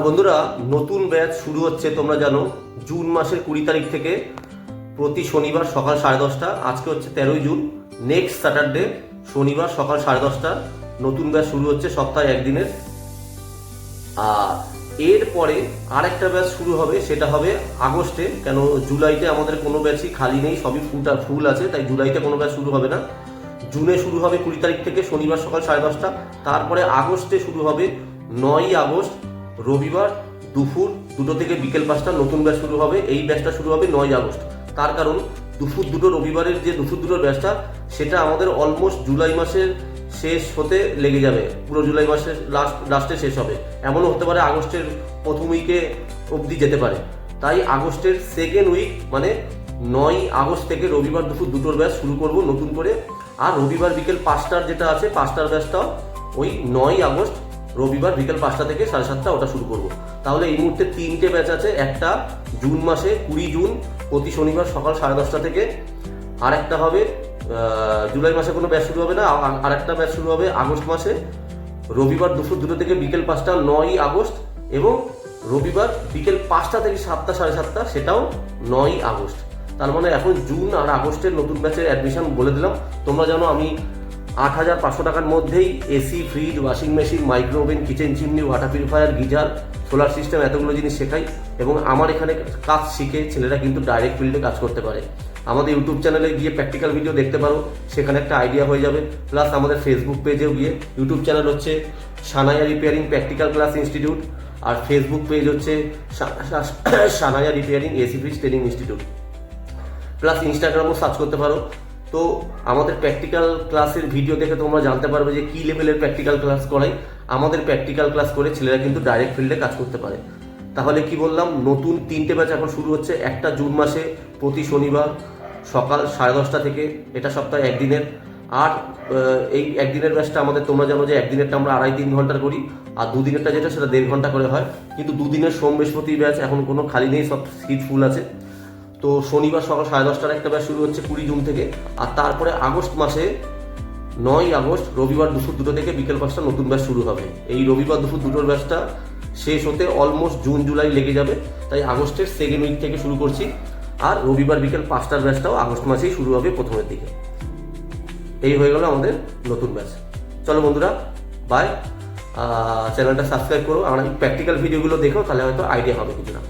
বন্ধুরা, নতুন ব্যাচ শুরু হচ্ছে তোমরা জানো। জুন মাসের 20 তারিখ থেকে প্রতি শনিবার সকাল 10:30। আজকে হচ্ছে 13ই জুন। নেক্সট স্যাটারডে শনিবার সকাল 10:30 নতুন ব্যাচ শুরু হচ্ছে, সপ্তাহে একদিনের। আর এরপরে আরেকটা ব্যাচ শুরু হবে, সেটা হবে আগস্টে। কেন জুলাইতে আমাদের কোনো ব্যাচই খালি নেই, সবই ফুল আছে, তাই জুলাইতে কোনো ব্যাচ শুরু হবে না। জুনে শুরু হবে 20 তারিখ থেকে শনিবার সকাল 10:30। তারপরে আগস্টে শুরু হবে 9ই আগস্ট রবিবার দুপুর 2টো থেকে বিকেল 5টা নতুন ব্যাচ শুরু হবে। এই ব্যাচটা শুরু হবে 9ই আগস্ট। তার কারণ দুপুর 2টো রবিবারের যে দুপুর 2টোর ব্যাচটা, সেটা আমাদের অলমোস্ট জুলাই মাসের শেষ হতে লেগে যাবে, পুরো জুলাই মাসের লাস্টে শেষ হবে। এমনও হতে পারে আগস্টের প্রথম উইকে অবধি যেতে পারে। তাই আগস্টের সেকেন্ড উইক মানে 9ই আগস্ট থেকে রবিবার দুপুর 2টোর ব্যাচ শুরু করব নতুন করে। আর রবিবার বিকেল 5টার যেটা আছে 5টার ব্যাচটাও ওই 9ই আগস্ট রবিবার বিকেল 5টা থেকে 7:30 ওটা শুরু করব। তাহলে এই মুহূর্তে 3টে ব্যাচ আছে। একটা জুন মাসে 20 জুন প্রতি শনিবার সকাল 10:30 থেকে, আর একটা হবে জুলাই মাসে কোনো ব্যাচ শুরু হবে না, আর একটা ব্যাচ শুরু হবে আগস্ট মাসে রবিবার দুপুর 2টো থেকে বিকেল 5টা 9ই আগস্ট, এবং রবিবার বিকেল 5টা থেকে 7টা 7:30 সেটাও 9ই আগস্ট। তার মানে এখন জুন আর আগস্টের নতুন ব্যাচের অ্যাডমিশন বলে দিলাম। তোমরা জানো আমি 8,500 টাকার মধ্যেই AC, fridge, washing machine, micro oven, kitchen chimney, water purifier, geyser, solar system এতগুলো জিনিস শেখাই। এবং আমার এখানে কাজ শিখে ছেলেরা কিন্তু ডাইরেক্ট ফিল্ডে কাজ করতে পারে। আমাদের ইউটিউব চ্যানেলে গিয়ে প্র্যাকটিক্যাল ভিডিও দেখতে পারো, সেখানে একটা আইডিয়া হয়ে যাবে। প্লাস আমাদের ফেসবুক পেজেও গিয়ে, ইউটিউব চ্যানেল হচ্ছে Sanaya repairing practical class institute, আর ফেসবুক পেজ হচ্ছে Sanaya repairing AC fridge training institute. Plus ইনস্টাগ্রামও সার্চ করতে পারো। তো আমাদের প্র্যাকটিক্যাল ক্লাসের ভিডিও দেখে তোমরা জানতে পারবে যে কী লেভেলের প্র্যাকটিক্যাল ক্লাস করাই। আমাদের প্র্যাকটিক্যাল ক্লাস করে ছেলেরা কিন্তু ডাইরেক্ট ফিল্ডে কাজ করতে পারে। তাহলে কি বললাম, নতুন 3টে ব্যাচ এখন শুরু হচ্ছে। একটা জুন মাসে প্রতি শনিবার সকাল 10:30 থেকে, এটা সপ্তাহে একদিনের। আর এই একদিনের ব্যাচটা আমাদের তোমরা জানো যে একদিনেরটা আমরা 2.5-3 ঘন্টার করি, আর দুদিনেরটা যেটা সেটা 1.5 ঘন্টা করে হয়। কিন্তু দুদিনের সোম বৃহস্পতি ব্যাচ এখন কোনো খালি নেই, সব সিট ফুল আছে। তো শনিবার সকাল 10:30টার একটা ব্যাচ শুরু হচ্ছে 20 জুন থেকে। আর তারপরে আগস্ট মাসে 9ই আগস্ট রবিবার দুপুর 2টো থেকে বিকেল 5টা নতুন ব্যাচ শুরু হবে। এই রবিবার দুপুর 2টোর ব্যাচটা শেষ হতে অলমোস্ট জুন জুলাই লেগে যাবে, তাই আগস্টের সেকেন্ড উইক থেকে শুরু করছি। আর রবিবার বিকেল 5টার ব্যাচটাও আগস্ট মাসেই শুরু হবে প্রথমের দিকে। এই হয়ে গেল আমাদের নতুন ব্যাচ। চলো বন্ধুরা, বাই। চ্যানেলটা সাবস্ক্রাইব করো, আমার প্র্যাকটিক্যাল ভিডিওগুলো দেখো, তাহলে হয়তো আইডিয়া হবে কিছুটা।